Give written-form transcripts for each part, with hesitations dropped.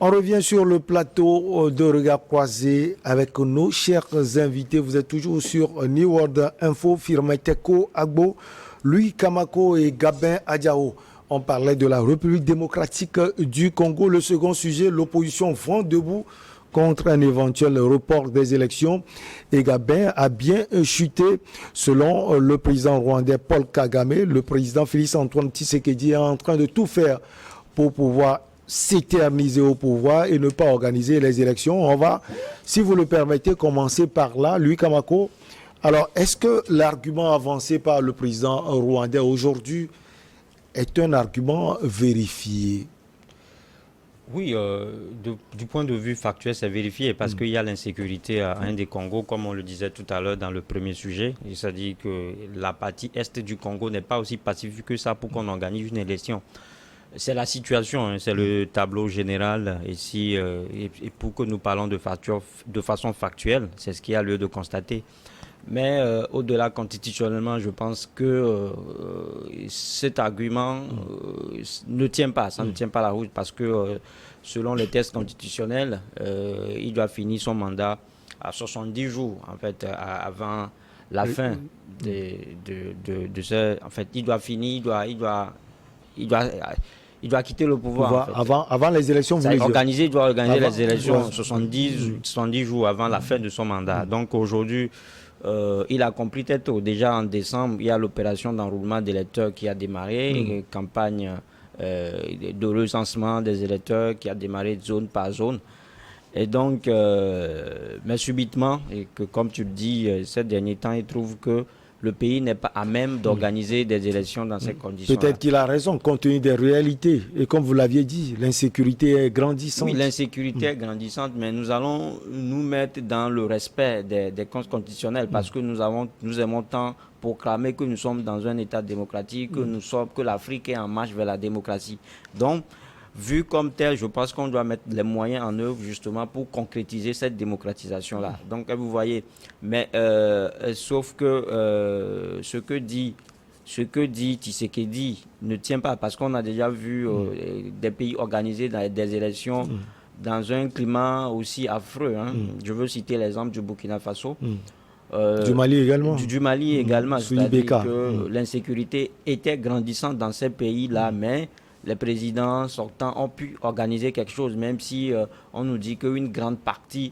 On revient sur le plateau de Regard Croisé avec nos chers invités. Vous êtes toujours sur New World Info, Firmin Teko Agbo, Louis Kamako et Gabin Adjao. On parlait de la République démocratique du Congo. Le second sujet, l'opposition vent debout contre un éventuel report des élections. Et Gabin a bien chuté. Selon le président rwandais Paul Kagame, le président Félix-Antoine Tshisekedi est en train de tout faire pour pouvoir s'éterniser au pouvoir et ne pas organiser les élections. On va, si vous le permettez, commencer par là. Louis Kamako, alors est-ce que l'argument avancé par le président rwandais aujourd'hui est un argument vérifié? Oui, du point de vue factuel, c'est vérifié parce qu'il y a l'insécurité à un des Congos, comme on le disait tout à l'heure dans le premier sujet. C'est-à-dire que la partie est du Congo n'est pas aussi pacifique que ça pour qu'on organise une élection. C'est la situation, hein, c'est le tableau général ici. Et pour que nous parlons de façon factuelle, c'est ce qu'il y a lieu de constater. Mais au-delà constitutionnellement, je pense que cet argument ne tient pas. Ça ne tient pas la route parce que selon les tests constitutionnels, il doit finir son mandat à 70 jours, en fait, avant la fin de ce... En fait, il doit finir, il doit quitter le pouvoir. En fait. Avant les élections, vous il doit organiser les élections 70 jours avant la fin de son mandat. Donc aujourd'hui, il a accompli peut-être déjà en décembre, il y a l'opération d'enroulement d'électeurs qui a démarré, une campagne de recensement des électeurs qui a démarré zone par zone. Et donc, mais subitement, et que comme tu le dis, ces derniers temps, il trouve que le pays n'est pas à même d'organiser des élections dans ces conditions. Peut-être qu'il a raison, compte tenu des réalités. Et comme vous l'aviez dit, l'insécurité est grandissante. Oui, l'insécurité est grandissante, mais nous allons nous mettre dans le respect des comptes constitutionnels parce que nous aimons tant proclamer que nous sommes dans un État démocratique, que l'Afrique est en marche vers la démocratie. Donc, vu comme tel, je pense qu'on doit mettre les moyens en œuvre justement pour concrétiser cette démocratisation-là. Donc, vous voyez, mais sauf que ce que dit Tshisekedi ne tient pas parce qu'on a déjà vu des pays organiser des élections dans un climat aussi affreux. Hein. Je veux citer l'exemple du Burkina Faso. Du Mali également. Du Mali également. C'est-à-dire que l'insécurité était grandissante dans ces pays-là, mais les présidents sortants ont pu organiser quelque chose, même si on nous dit qu'une grande partie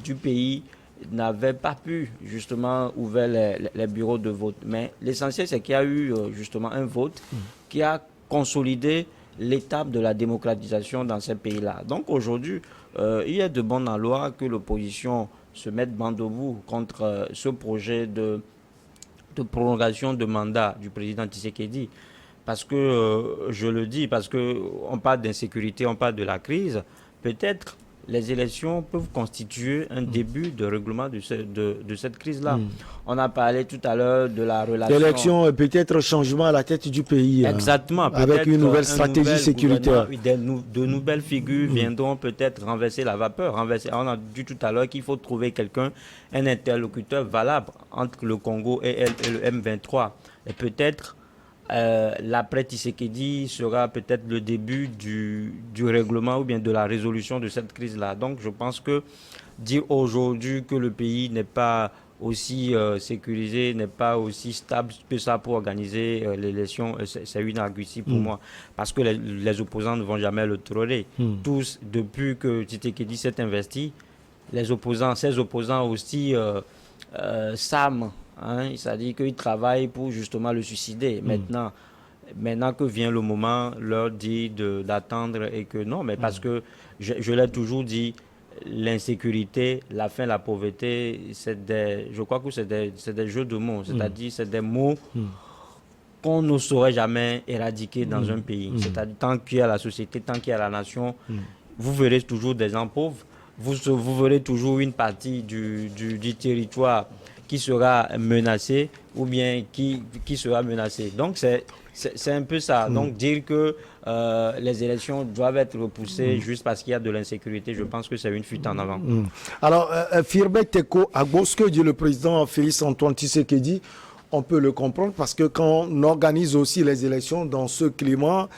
du pays n'avait pas pu justement ouvrir les bureaux de vote. Mais l'essentiel, c'est qu'il y a eu justement un vote qui a consolidé l'étape de la démocratisation dans ces pays-là. Donc aujourd'hui, il est de bon aloi que l'opposition se mette banc debout contre ce projet de prolongation de mandat du président Tshisekedi. Parce que, je le dis, parce qu'on parle d'insécurité, on parle de la crise, peut-être les élections peuvent constituer un début de règlement de cette crise-là. On a parlé tout à l'heure de la relation... L'élection, peut-être changement à la tête du pays. Exactement. Avec une nouvelle stratégie sécuritaire. De nouvelles figures viendront peut-être renverser la vapeur. On a dit tout à l'heure qu'il faut trouver quelqu'un, un interlocuteur valable entre le Congo et le M23. Et peut-être... l'après Tshisekedi sera peut-être le début du règlement ou bien de la résolution de cette crise-là. Donc je pense que dire aujourd'hui que le pays n'est pas aussi sécurisé, n'est pas aussi stable que ça pour organiser l'élection, c'est une argutie pour moi. Parce que les opposants ne vont jamais le tolérer. Tous, depuis que Tshisekedi s'est investi, ces opposants aussi, Sam, hein, c'est-à-dire qu'ils travaillent pour justement le suicider. Maintenant que vient le moment, leur dit d'attendre et que non, mais parce que je l'ai toujours dit, l'insécurité, la faim, la pauvreté, je crois que c'est des jeux de mots, c'est-à-dire c'est des mots qu'on ne saurait jamais éradiquer dans un pays. C'est-à-dire tant qu'il y a la société, tant qu'il y a la nation, vous verrez toujours des gens pauvres, vous verrez toujours une partie du territoire qui sera menacé ou bien qui sera menacé. Donc c'est un peu ça. Donc dire que les élections doivent être repoussées juste parce qu'il y a de l'insécurité, je pense que c'est une fuite en avant. Alors, Firmin Teko Agbo, ce que dit le président Félix-Antoine Tshisekedi, on peut le comprendre parce que quand on organise aussi les élections dans ce climat,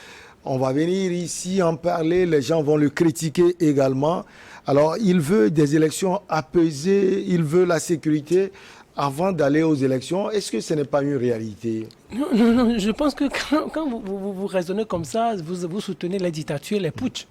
On va venir ici en parler, les gens vont le critiquer également. Alors, il veut des élections apaisées, il veut la sécurité avant d'aller aux élections. Est-ce que ce n'est pas une réalité? Non, je pense que quand vous raisonnez comme ça, vous soutenez la dictature, les putsch.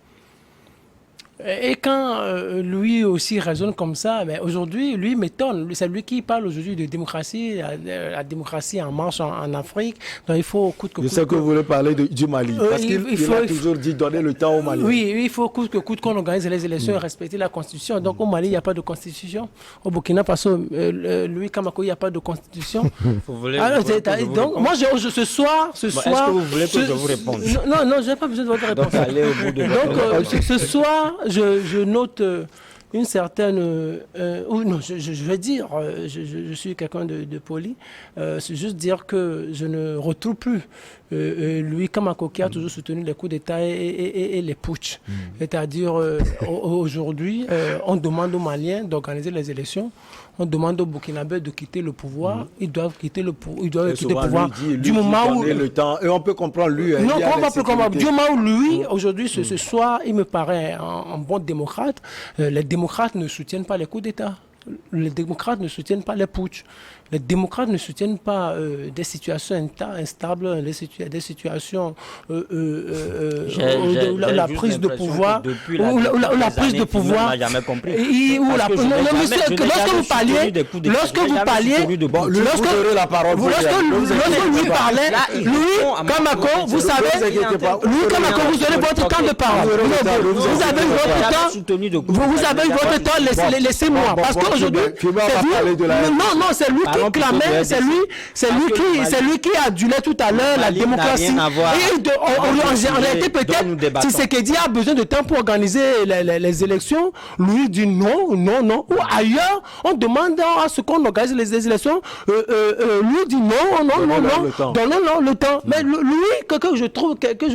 Et quand lui aussi raisonne comme ça, mais aujourd'hui, lui m'étonne. C'est lui qui parle aujourd'hui de démocratie, la démocratie en marche en Afrique. Donc il faut coûte que coûte. Je sais que vous voulez parler du Mali, parce qu'il a toujours dit donner le temps au Mali. Oui, il faut coûte que coûte qu'on organise les élections et respecter la constitution. Donc au Mali, il n'y a pas de constitution. Au Burkina Faso, lui, Kamako, il n'y a pas de constitution. Vous voulez, donc moi, ce soir... Est-ce que vous voulez que je vous réponde? Non, je n'ai pas besoin de votre réponse. Donc, allez au bout de donc ce soir... Je note une certaine... non, je vais dire, je suis quelqu'un de poli. C'est juste dire que je ne retrouve plus lui, Kamako, qui a toujours soutenu les coups d'État et les putsch. C'est-à-dire, aujourd'hui, on demande aux Maliens d'organiser les élections. On demande aux Burkinabés de quitter le pouvoir. Ils doivent quitter le pouvoir. Du moment où... le temps. Et on peut comprendre lui. Non, on va plus comprendre. Du moment où lui, aujourd'hui, ce soir, il me paraît un bon démocrate. Les démocrates ne soutiennent pas les coups d'État. Les démocrates ne soutiennent pas les putsch. Les démocrates ne soutiennent pas des situations instables, des situations la prise de pouvoir, la prise de pouvoir. Lorsque vous parliez, lorsque lui parlait, lui, Kamako, vous savez, lui, Kamako, vous avez votre temps de parole. Vous avez votre temps. Vous avez votre temps. Laissez-moi, parce qu'aujourd'hui, non, c'est lui qui clamait, c'est lui qui adulait tout à l'heure la démocratie. Et en réalité, peut-être, Tshisekedi a besoin de temps pour organiser les élections. Lui dit non. Ou ailleurs, on demande à ce qu'on organise les élections. Lui dit non. Donnons le temps. Mais lui, que je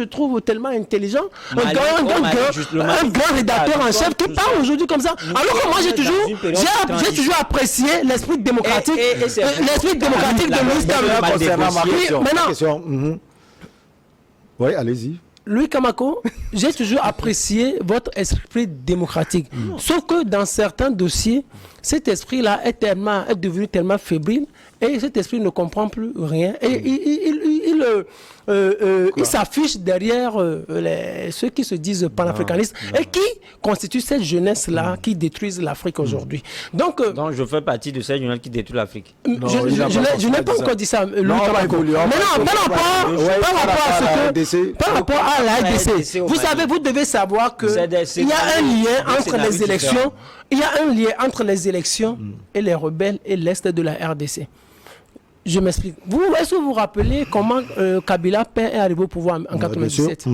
trouve tellement intelligent, un grand rédacteur en chef qui parle aujourd'hui comme ça. Alors que moi, j'ai toujours apprécié l'esprit démocratique. L'esprit démocratique de Louis Maintenant, oui, allez-y. Louis Kamako, j'ai toujours apprécié votre esprit démocratique. Sauf que dans certains dossiers, cet esprit-là est devenu tellement fébrile et cet esprit ne comprend plus rien. Et il s'affiche derrière ceux qui se disent panafricanistes et qui constituent cette jeunesse-là qui détruisent l'Afrique aujourd'hui. Donc, je fais partie de cette jeunesse qui détruit l'Afrique. Je n'ai pas encore dit ça. Par rapport à la RDC, vous savez, vous devez savoir qu'il y a un lien entre les élections. Il y a un lien entre les élections et les rebelles et l'Est de la RDC. Je m'explique. Est-ce que vous vous rappelez comment Kabila Père est arrivé au pouvoir en 1997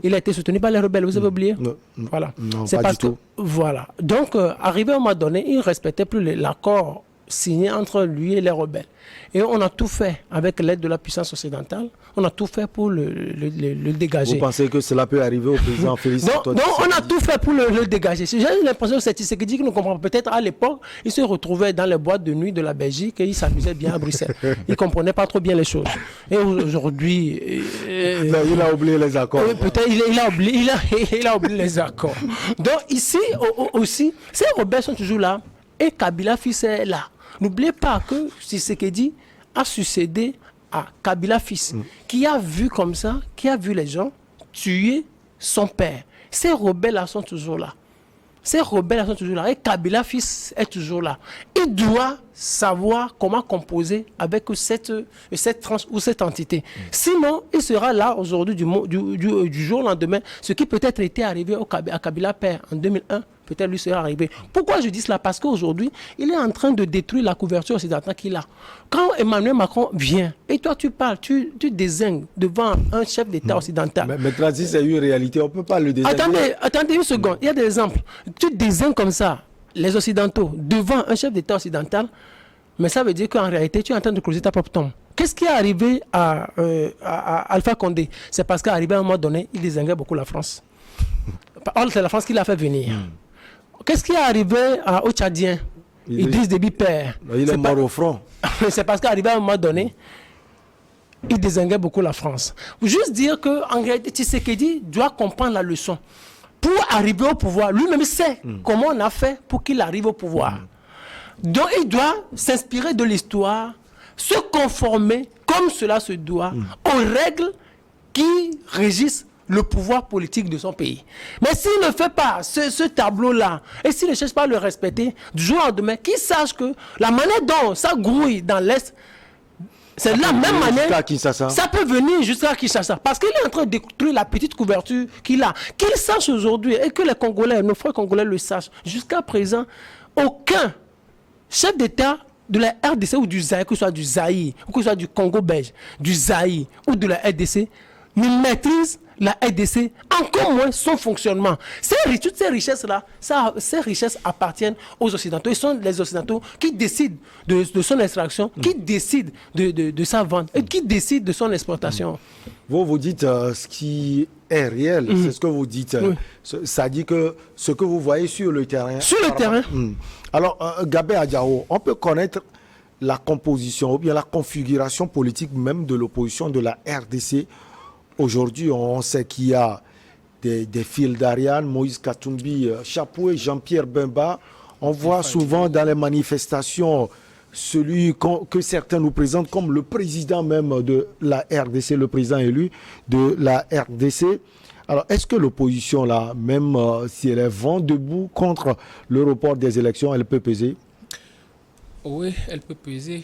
Il a été soutenu par les rebelles, vous avez oublié? Voilà. C'est pas du tout. Voilà. Donc, arrivé à un moment donné, il ne respectait plus l'accord signé entre lui et les rebelles. Et on a tout fait avec l'aide de la puissance occidentale. On a tout fait pour le dégager. Vous pensez que cela peut arriver au président Félix Antoine? Non, on a tout fait pour le dégager. J'ai l'impression que c'est Tshisekedi qui nous comprend. Peut-être à l'époque, il se retrouvait dans les boîtes de nuit de la Belgique et il s'amusait bien à Bruxelles. Il ne comprenait pas trop bien les choses. Et aujourd'hui... il a oublié les accords. Peut-être il a oublié les accords. Donc ici aussi, ces rebelles sont toujours là et Kabila fils est là. N'oubliez pas que Tshisekedi a succédé à Kabila fils, qui a vu comme ça, qui a vu les gens tuer son père. Ces rebelles-là sont toujours là. Et Kabila fils est toujours là. Il doit savoir comment composer avec cette tranche ou cette entité. Sinon, il sera là aujourd'hui du jour au lendemain, ce qui peut-être était arrivé à Kabila père en 2001. Peut-être lui sera arrivé. Pourquoi je dis cela? Parce qu'aujourd'hui, il est en train de détruire la couverture occidentale qu'il a. Quand Emmanuel Macron vient, et toi tu parles, tu désignes devant un chef d'État occidental. Mais Tracy, c'est une réalité, on ne peut pas le désigner. Attendez une seconde, il y a des exemples. Tu désignes comme ça les Occidentaux devant un chef d'État occidental, mais ça veut dire qu'en réalité, tu es en train de creuser ta propre tombe. Qu'est-ce qui est arrivé à Alpha Condé? C'est parce qu'arrivé à un moment donné, il désignait beaucoup la France. C'est la France qui l'a fait venir. Qu'est-ce qui est arrivé aux Tchadiens? Idriss Déby père. Il est mort au front. C'est parce qu'arrivé à un moment donné, il désinguait beaucoup la France. Juste dire qu'en réalité, Tshisekedi doit comprendre la leçon. Pour arriver au pouvoir, lui-même sait comment on a fait pour qu'il arrive au pouvoir. Donc il doit s'inspirer de l'histoire, se conformer, comme cela se doit, aux règles qui régissent le pouvoir politique de son pays. Mais s'il ne fait pas ce tableau-là, et s'il ne cherche pas à le respecter, du jour au lendemain, qu'il sache que la manière dont ça grouille dans l'Est, c'est la même manière, ça peut venir jusqu'à Kinshasa. Parce qu'il est en train de détruire la petite couverture qu'il a. Qu'il sache aujourd'hui, et que les Congolais, nos frères Congolais le sachent, jusqu'à présent, aucun chef d'État de la RDC ou du Zaïre, que ce soit du Zaïre, ou que ce soit du Congo belge, du Zaïre ou de la RDC, ne maîtrise la RDC, encore moins son fonctionnement. Toutes ces richesses-là, ces richesses appartiennent aux Occidentaux. Ils sont les Occidentaux qui décident de son extraction, qui décident de sa vente, et qui décident de son exportation. Vous dites ce qui est réel, c'est ce que vous dites. Ça dit que ce que vous voyez sur le terrain. Sur le terrain. Alors, Gabin Adjao, on peut connaître la composition ou bien la configuration politique même de l'opposition de la RDC. Aujourd'hui, on sait qu'il y a des fils d'Ariane, Moïse Katumbi, Chapoué, Jean-Pierre Bemba. On voit souvent dans les manifestations celui que certains nous présentent comme le président même de la RDC, le président élu de la RDC. Alors, est-ce que l'opposition, là, même si elle est vent debout contre le report des élections, elle peut peser? Oui, elle peut peser.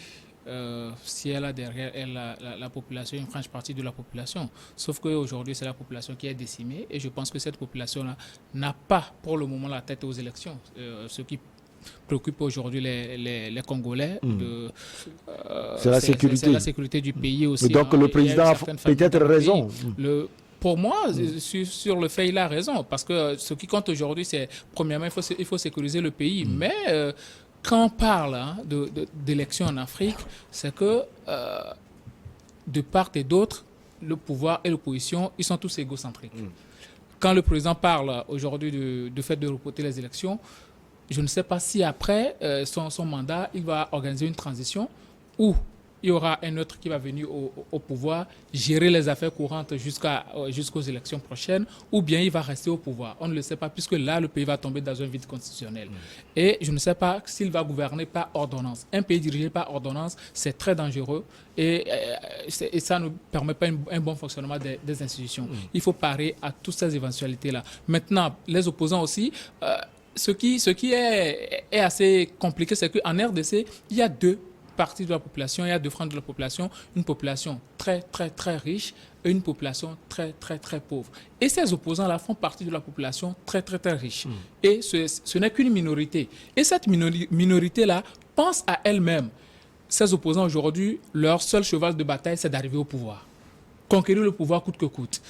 Si elle a derrière elle la population, une franche partie de la population. Sauf qu'aujourd'hui, c'est la population qui est décimée et je pense que cette population-là n'a pas pour le moment la tête aux élections. Ce qui préoccupe aujourd'hui les Congolais, c'est la sécurité. C'est la sécurité du pays aussi. Mais donc le président a peut-être raison. Pour moi, sur le fait, il a raison. Parce que ce qui compte aujourd'hui, c'est premièrement, il faut sécuriser le pays. Mais quand on parle d'élections en Afrique, c'est que de part et d'autre, le pouvoir et l'opposition, ils sont tous égocentriques. Quand le président parle aujourd'hui du fait de reporter les élections, je ne sais pas si après son mandat, il va organiser une transition où il y aura un autre qui va venir au pouvoir, gérer les affaires courantes jusqu'aux élections prochaines, ou bien il va rester au pouvoir. On ne le sait pas, puisque là, le pays va tomber dans un vide constitutionnel. Et je ne sais pas s'il va gouverner par ordonnance. Un pays dirigé par ordonnance, c'est très dangereux et ça ne permet pas un bon fonctionnement des institutions. Il faut parer à toutes ces éventualités-là. Maintenant, les opposants aussi... ce qui est assez compliqué, c'est qu'en RDC, il y a deux parties de la population, il y a deux franges de la population, une population très, très, très riche et une population très, très, très pauvre. Et ces opposants-là font partie de la population très, très, très riche. Et ce n'est qu'une minorité. Et cette minorité-là pense à elle-même. Ces opposants, aujourd'hui, leur seul cheval de bataille, c'est d'arriver au pouvoir. Conquérir le pouvoir coûte que coûte.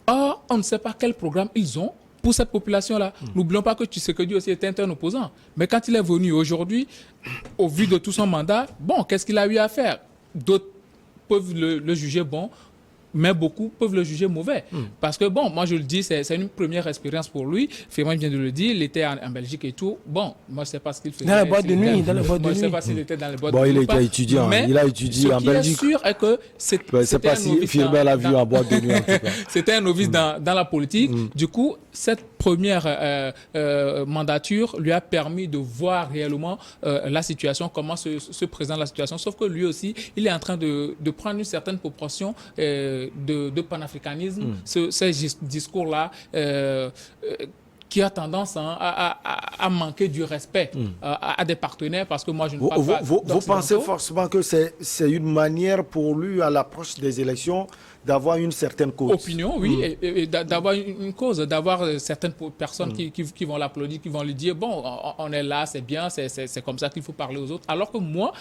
Or, on ne sait pas quel programme ils ont pour cette population-là. N'oublions pas que Tshisekedi aussi était un opposant. Mais quand il est venu aujourd'hui, au vu de tout son mandat, bon, qu'est-ce qu'il a eu à faire? D'autres peuvent le juger bon, mais beaucoup peuvent le juger mauvais. Parce que, bon, moi je le dis, c'est une première expérience pour lui. Firmin vient de le dire, il était en Belgique et tout. Bon, moi je ne sais pas ce qu'il faisait. Dans la boîte de nuit, je ne sais pas s'il était dans les boîtes de nuit. Bon, il était étudiant, il a étudié en Belgique. Ce qui est sûr est que c'était pas si Firmin l'a vu en boîte de nuit en tout cas. C'était un novice dans la politique. Du coup, cette première mandature lui a permis de voir réellement la situation, comment se présente la situation. Sauf que lui aussi, il est en train de prendre une certaine proportion de panafricanisme, ces discours-là qui a tendance à manquer du respect à des partenaires, parce que moi je ne parle pas vous pensez forcément que c'est une manière pour lui, à l'approche des élections, d'avoir une certaine cause. Opinion, oui, et d'avoir une cause, d'avoir certaines personnes qui vont l'applaudir, qui vont lui dire, bon, on est là, c'est bien, c'est comme ça qu'il faut parler aux autres. Alors que moi,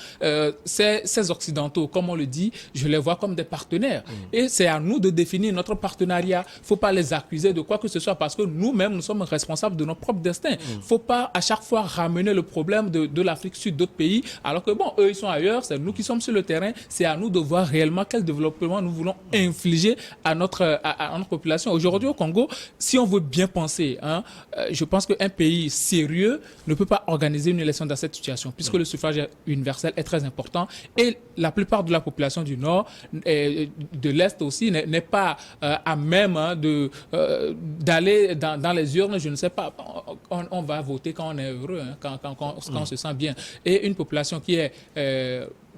ces Occidentaux, comme on le dit, je les vois comme des partenaires. Et c'est à nous de définir notre partenariat. Il ne faut pas les accuser de quoi que ce soit, parce que nous-mêmes, nous sommes responsables de notre propre destin. Il ne faut pas à chaque fois ramener le problème de l'Afrique sur d'autres pays, alors que bon, eux, ils sont ailleurs, c'est nous qui sommes sur le terrain, c'est à nous de voir réellement quel développement nous voulons inventer infliger à notre population. Aujourd'hui au Congo, si on veut bien penser, je pense qu'un pays sérieux ne peut pas organiser une élection dans cette situation, puisque le suffrage universel est très important et la plupart de la population du Nord et de l'Est aussi n'est pas à même d'aller dans les urnes, je ne sais pas. On va voter quand on est heureux, quand on se sent bien. Et une population qui est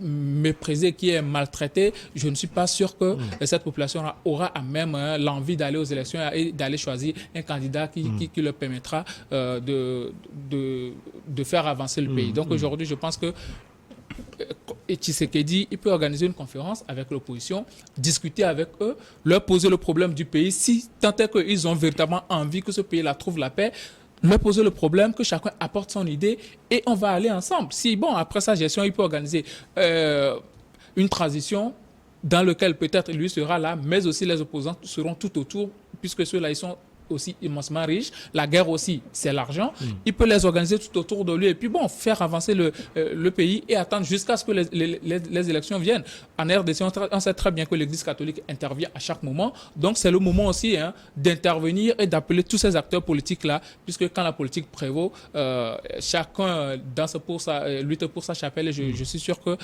méprisée, qui est maltraitée, je ne suis pas sûr que cette population aura à même l'envie d'aller aux élections et d'aller choisir un candidat qui leur permettra de faire avancer le pays. Donc aujourd'hui, je pense que Tshisekedi, il peut organiser une conférence avec l'opposition, discuter avec eux, leur poser le problème du pays, si tant est qu'ils ont véritablement envie que ce pays-là trouve la paix, leur poser le problème, que chacun apporte son idée et on va aller ensemble. Si, après sa gestion, il peut organiser une transition dans laquelle peut-être lui sera là, mais aussi les opposants seront tout autour, puisque ceux-là, ils sont aussi immensement riches. La guerre aussi, c'est l'argent. Il peut les organiser tout autour de lui et puis faire avancer le pays et attendre jusqu'à ce que les élections viennent. En RDC, on sait très bien que l'Église catholique intervient à chaque moment. Donc, c'est le moment aussi d'intervenir et d'appeler tous ces acteurs politiques-là, puisque quand la politique prévaut, chacun lutte pour sa chapelle. Et je suis sûr que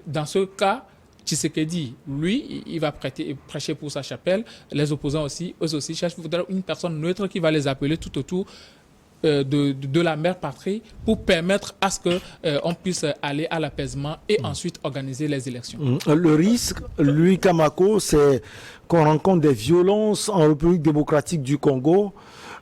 dans ce cas, Tshisekedi, lui, il va prêcher pour sa chapelle. Les opposants aussi, eux aussi, cherchent une personne neutre qui va les appeler tout autour de la mère patrie pour permettre à ce qu'on puisse aller à l'apaisement et ensuite organiser les élections. Le risque, lui, Kamako, c'est qu'on rencontre des violences en République démocratique du Congo.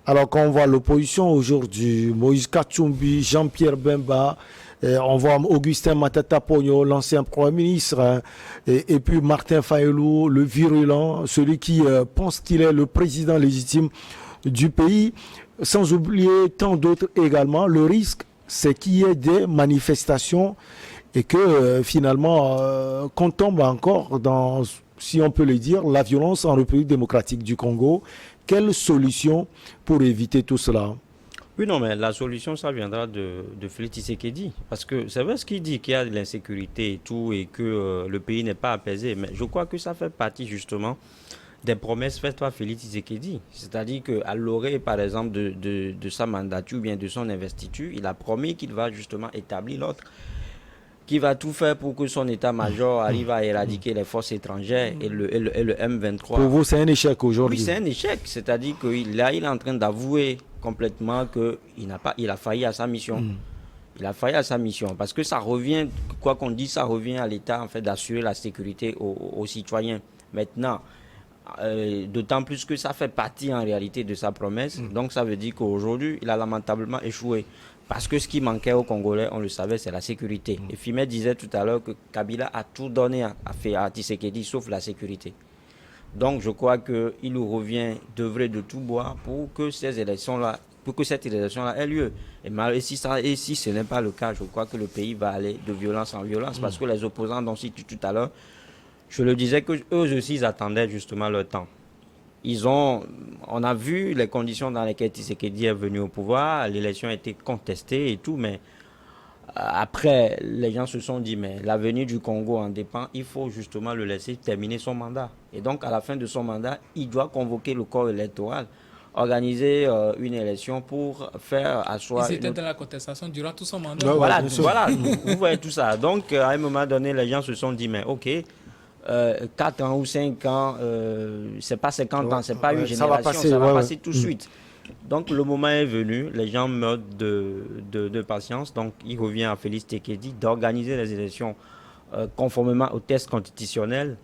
Alors quand on voit l'opposition aujourd'hui, Moïse Katumbi, Jean-Pierre Bemba, on voit Augustin Matata Pogno, l'ancien Premier ministre, et puis Martin Fayulu, le virulent, celui qui pense qu'il est le président légitime du pays, sans oublier tant d'autres également. Le risque, c'est qu'il y ait des manifestations et que finalement, qu'on tombe encore dans, si on peut le dire, la violence en République démocratique du Congo. Quelle solution pour éviter tout cela ? Oui, non, mais la solution, ça viendra de Félix Tshisekedi. Parce que c'est vrai ce qu'il dit, qu'il y a de l'insécurité et tout, et que le pays n'est pas apaisé. Mais je crois que ça fait partie, justement, des promesses faites par Félix Tshisekedi. C'est-à-dire qu'à l'orée, par exemple, de sa mandature ou bien de son investiture, il a promis qu'il va justement établir l'autre, qui va tout faire pour que son état-major arrive à éradiquer les forces étrangères et le M23. Pour vous, c'est un échec aujourd'hui? Oui, c'est un échec. C'est-à-dire qu'il est en train d'avouer complètement qu'il a failli à sa mission. Il a failli à sa mission parce que ça revient, quoi qu'on dise, ça revient à l'État en fait d'assurer la sécurité aux citoyens. Maintenant, d'autant plus que ça fait partie en réalité de sa promesse. Donc ça veut dire qu'aujourd'hui, il a lamentablement échoué. Parce que ce qui manquait aux Congolais, on le savait, c'est la sécurité. Et Fimet disait tout à l'heure que Kabila a tout donné à Tshisekedi, sauf la sécurité. Donc je crois qu'il nous revient d'œuvrer de tout bois pour que ces élections-là, cette élection-là ait lieu. Et si ce n'est pas le cas, je crois que le pays va aller de violence en violence. Parce que les opposants dont cité tout à l'heure, je le disais qu'eux aussi, ils attendaient justement leur temps. On a vu les conditions dans lesquelles Tshisekedi est venu au pouvoir, l'élection a été contestée et tout, mais après, les gens se sont dit, mais l'avenir du Congo en dépend, il faut justement le laisser terminer son mandat. Et donc, à la fin de son mandat, il doit convoquer le corps électoral, organiser une élection pour faire asseoir... Ils étaient dans la contestation durant tout son mandat. Voilà, vous voyez tout ça. Donc, à un moment donné, les gens se sont dit, mais ok, 4 ans ou 5 ans, c'est pas 50 ans, c'est pas une génération, ça va passer tout de suite. Donc le moment est venu, les gens meurent de patience, donc il revient à Félix Tshisekedi d'organiser les élections conformément au test constitutionnel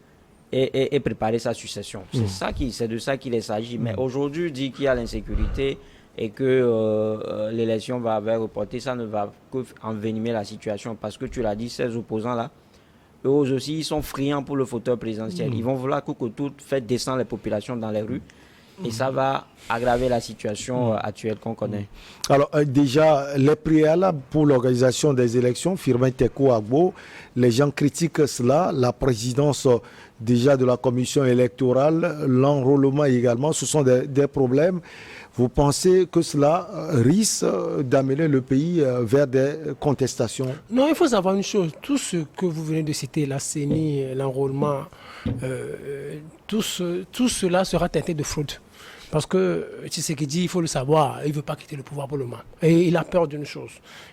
et préparer sa succession. C'est de ça qu'il s'agit. Mais aujourd'hui, dire qu'il y a l'insécurité et que l'élection va être reportée, ça ne va qu'envenimer la situation parce que tu l'as dit, ces opposants-là, eux aussi, ils sont friands pour le fauteuil présidentiel. Ils vont vouloir que tout fait descendre les populations dans les rues. Et ça va aggraver la situation actuelle qu'on connaît. Alors déjà, les préalables pour l'organisation des élections, Firmin Tekou Agbo, les gens critiquent cela, la présidence déjà de la commission électorale, l'enrôlement également, ce sont des problèmes. vous pensez que cela risque d'amener le pays vers des contestations? Non, il faut savoir une chose. Tout ce que vous venez de citer, la CENI, l'enrôlement, tout cela sera teinté de fraude. Parce que Tshisekedi, il faut le savoir, il ne veut pas quitter le pouvoir pour le moment. Et il a peur d'une chose.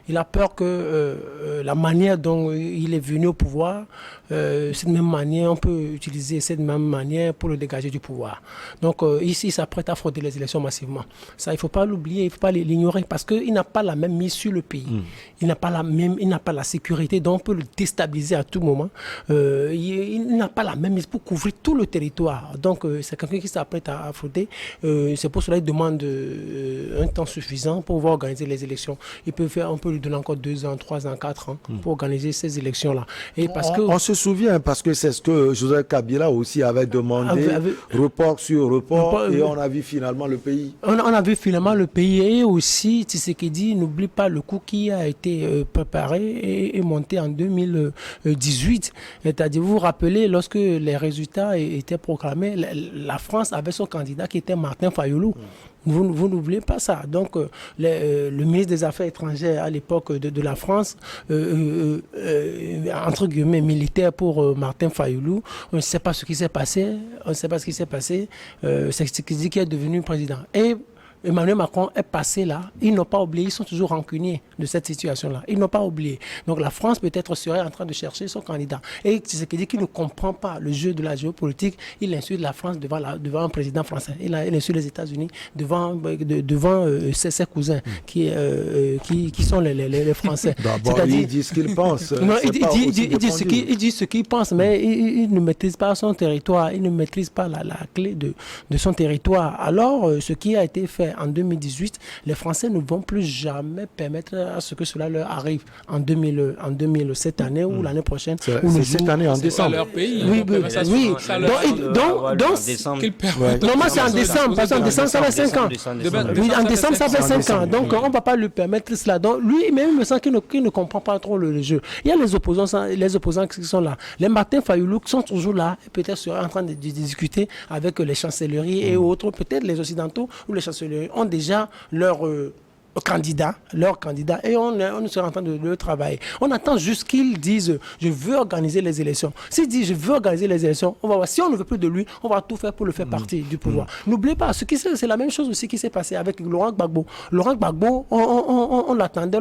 Il a peur que la manière dont il est venu au pouvoir, cette même manière, on peut utiliser cette même manière pour le dégager du pouvoir. Donc ici, il s'apprête à frauder les élections massivement. Ça, il ne faut pas l'oublier, il ne faut pas l'ignorer, parce qu'il n'a pas la même mise sur le pays. Il n'a pas la sécurité, donc on peut le déstabiliser à tout moment. Il n'a pas la même mise pour couvrir tout le territoire. Donc c'est quelqu'un qui s'apprête à frauder. C'est pour cela qu'il demande un temps suffisant pour pouvoir organiser les élections. On peut lui donner encore 2 ans, 3 ans, 4 ans pour organiser ces élections-là. Et on se souvient, parce que c'est ce que Joseph Kabila aussi avait demandé, report sur report, et on a vu finalement le pays. On a vu finalement le pays, et aussi Tshisekedi, n'oublie pas le coup qui a été préparé et monté en 2018. C'est-à-dire, vous vous rappelez, lorsque les résultats étaient proclamés, la France avait son candidat qui était Martin Fayoulou. Vous n'oubliez pas ça. Donc, le ministre des Affaires étrangères à l'époque de la France, entre guillemets, militaire pour Martin Fayoulou, on ne sait pas ce qui s'est passé. C'est ce qui est devenu président. Et Emmanuel Macron est passé là. Ils n'ont pas oublié, ils sont toujours rancuniers de cette situation-là. Ils n'ont pas oublié. Donc la France peut-être serait en train de chercher son candidat. Et c'est ce qui dit qu'il ne comprend pas le jeu de la géopolitique. Il insulte la France devant un président français. Il insulte les États-Unis devant ses cousins qui sont les Français. D'abord, il dit ce qu'il pense. Non, il dit ce qu'il pense, mais il ne maîtrise pas son territoire. Il ne maîtrise pas la clé de son territoire. Alors, ce qui a été fait en 2018, les Français ne vont plus jamais permettre à ce que cela leur arrive en 2000 cette année ou l'année prochaine. C'est cette année en décembre. C'est leur pays. Oui. Donc, normalement c'est en décembre, parce qu'en décembre ça fait 5 ans. Oui, en décembre ça fait 5 ans. Donc on ne va pas lui permettre cela. Donc lui-même, il me semble qu'il ne comprend pas trop le jeu. Il y a les opposants qui sont là. Les Martin Fayoulou qui sont toujours là, peut-être seraient en train de discuter avec les chancelleries et autres, peut-être les Occidentaux ou les chancelleries ont déjà leur candidat, et on sera en train de le travailler. On attend juste qu'ils disent je veux organiser les élections. S'ils disent je veux organiser les élections, on va voir. Si on ne veut plus de lui, on va tout faire pour le faire partir du pouvoir. N'oubliez pas, c'est la même chose aussi qui s'est passé avec Laurent Gbagbo. Laurent Gbagbo, on l'attendait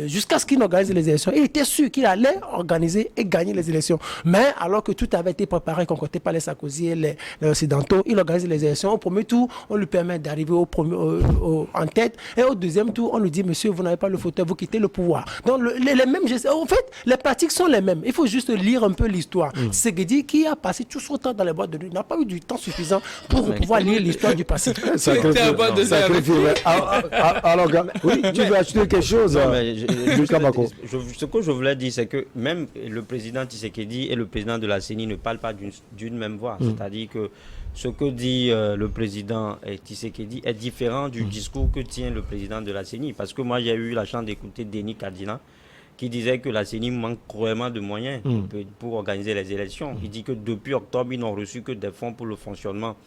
jusqu'à ce qu'il organise les élections. Il était sûr qu'il allait organiser et gagner les élections. Mais alors que tout avait été préparé, concocté par les Sarkozy et les Occidentaux, il organise les élections. Au premier tour, on lui permet d'arriver en tête, et au deuxième tour on lui dit monsieur, vous n'avez pas le fauteuil, vous quittez le pouvoir. Donc les mêmes gestes, en fait les pratiques sont les mêmes. Il faut juste lire un peu l'histoire. C'est que dit qui a passé tout son temps dans les boîtes de nuit n'a pas eu du temps suffisant pour pouvoir lire l'histoire du passé. Alors oui, tu veux acheter quelque chose? Ce que je voulais dire, c'est que même le président Tshisekedi et le président de la CENI ne parlent pas d'une même voix. C'est-à-dire que ce que dit le président Tshisekedi est différent du discours que tient le président de la CENI. Parce que moi, j'ai eu la chance d'écouter Denis Kadina qui disait que la CENI manque cruellement de moyens pour organiser les élections. Il dit que depuis octobre, ils n'ont reçu que des fonds pour le fonctionnement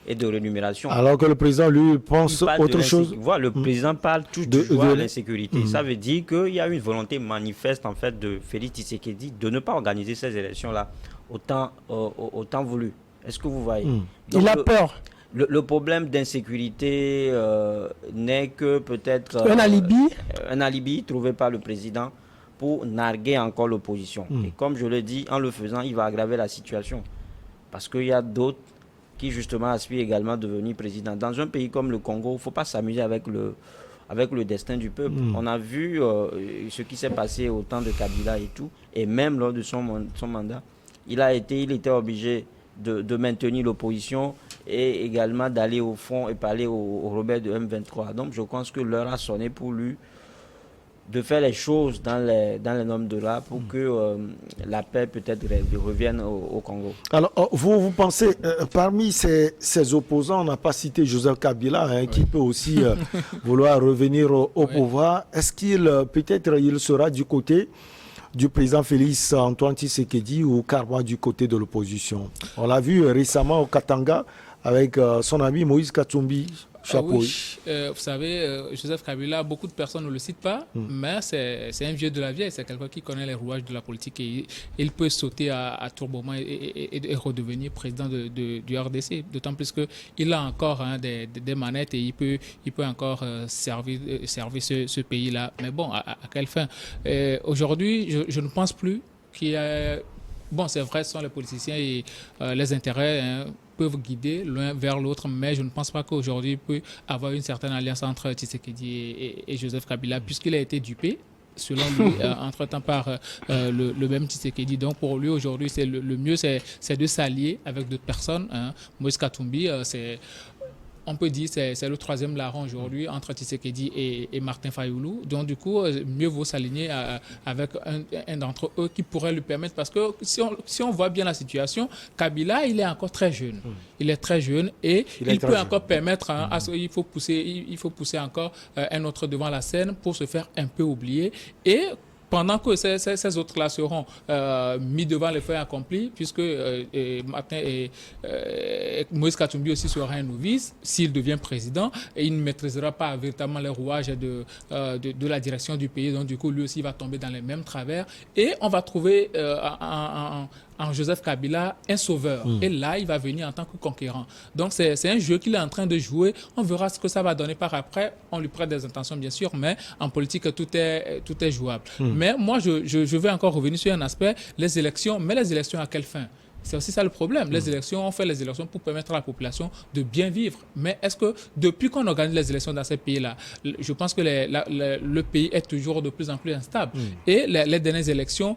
et de rémunération. Alors que le président, lui, pense autre chose. Voilà, le président parle toujours de l'insécurité. Ça veut dire qu'il y a une volonté manifeste, en fait, de Félix Tshisekedi de ne pas organiser ces élections-là autant voulu. Est-ce que vous voyez? Il a peur. Le problème d'insécurité n'est que peut-être un alibi trouvé par le président pour narguer encore l'opposition. Et comme je le dis, en le faisant, il va aggraver la situation. Parce qu'il y a d'autres qui justement aspirent également à devenir président. Dans un pays comme le Congo, il ne faut pas s'amuser avec le destin du peuple. On a vu ce qui s'est passé au temps de Kabila et tout, et même lors de son mandat, il était obligé de maintenir l'opposition et également d'aller au fond et parler aux rebelles de M23. Donc je pense que l'heure a sonné pour lui de faire les choses dans les normes de l'art pour que la paix peut-être revienne au Congo. Alors vous pensez, parmi ces opposants, on n'a pas cité Joseph Kabila, qui peut aussi vouloir revenir au pouvoir. Est-ce qu'il peut-être il sera du côté du président Félix Antoine Tshisekedi ou carrément du côté de l'opposition? On l'a vu récemment au Katanga avec son ami Moïse Katumbi. Oui, vous savez, Joseph Kabila, beaucoup de personnes ne le citent pas, mais c'est un vieux de la vieille, c'est quelqu'un qui connaît les rouages de la politique et il peut sauter à tout moment et redevenir président du RDC, d'autant plus qu'il a encore des manettes et il peut encore servir ce pays-là. Mais bon, à quelle fin? Aujourd'hui, je ne pense plus qu'il y a... Bon, c'est vrai, ce sont les politiciens et les intérêts peuvent guider l'un vers l'autre, mais je ne pense pas qu'aujourd'hui il peut avoir une certaine alliance entre Tshisekedi et Joseph Kabila, puisqu'il a été dupé, selon lui, entre-temps par le même Tshisekedi. Donc pour lui, aujourd'hui, le mieux, c'est de s'allier avec d'autres personnes. Moïse Katumbi, on peut dire que c'est le troisième larron aujourd'hui entre Tshisekedi et Martin Fayoulou. Donc, du coup, mieux vaut s'aligner avec un d'entre eux qui pourrait lui permettre. Parce que si on voit bien la situation, Kabila, il est encore très jeune. Il est très jeune et il peut encore permettre, il faut pousser encore un autre devant la scène pour se faire un peu oublier. Et pendant que ces autres-là seront mis devant les faits accomplis, puisque Martin et Moïse Katumbi aussi sera un novice, s'il devient président, et il ne maîtrisera pas véritablement les rouages de la direction du pays. Donc, du coup, lui aussi va tomber dans les mêmes travers. Et on va trouver en Joseph Kabila un sauveur. Et là, il va venir en tant que conquérant. Donc, c'est un jeu qu'il est en train de jouer. On verra ce que ça va donner par après. On lui prête des intentions, bien sûr, mais en politique, tout est jouable. Mais moi, je vais encore revenir sur un aspect, les élections. Mais les élections à quelle fin? C'est aussi ça le problème. Les élections, on fait les élections pour permettre à la population de bien vivre. Mais est-ce que depuis qu'on organise les élections dans ces pays-là, je pense que le pays est toujours de plus en plus instable. Et les dernières élections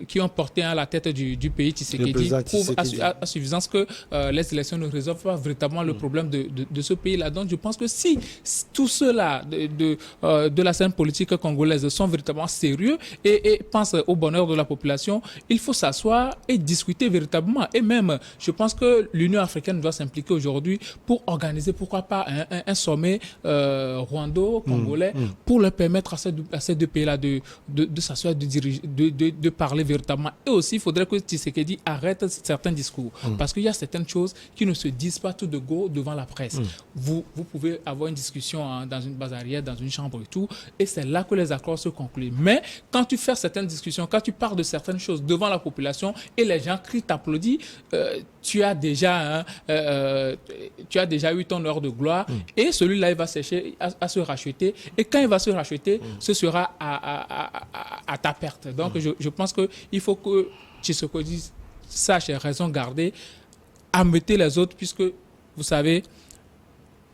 qui ont porté à la tête du pays Tshisekedi prouvent à suffisance que les élections ne résolvent pas véritablement le problème de ce pays-là. Donc je pense que si tous ceux-là de la scène politique congolaise sont véritablement sérieux et pensent au bonheur de la population, il faut s'asseoir et discuter véritablement. Et même, je pense que l'Union africaine doit s'impliquer aujourd'hui pour organiser, pourquoi pas, un sommet rwando-congolais pour leur permettre à ces deux pays-là de s'asseoir, de parler véritablement. Et aussi, il faudrait que Tshisekedi arrête certains discours. Parce qu'il y a certaines choses qui ne se disent pas tout de go devant la presse. Vous pouvez avoir une discussion dans une base arrière, dans une chambre et tout, et c'est là que les accords se concluent. Mais quand tu fais certaines discussions, quand tu parles de certaines choses devant la population et les gens crient, t'applaudissent, tu as déjà eu ton heure de gloire et celui-là, il va chercher à se racheter. Et quand il va se racheter, ce sera à ta perte. Donc, je pense qu'il faut que Tshisekedi sache raison garder, ameuter les autres, puisque, vous savez,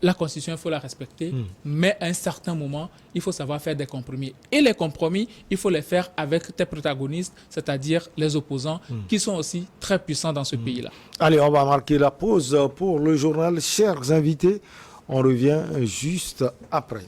la Constitution, il faut la respecter, mais à un certain moment, il faut savoir faire des compromis. Et les compromis, il faut les faire avec tes protagonistes, c'est-à-dire les opposants, qui sont aussi très puissants dans ce pays-là. Allez, on va marquer la pause pour le journal. Chers invités, on revient juste après.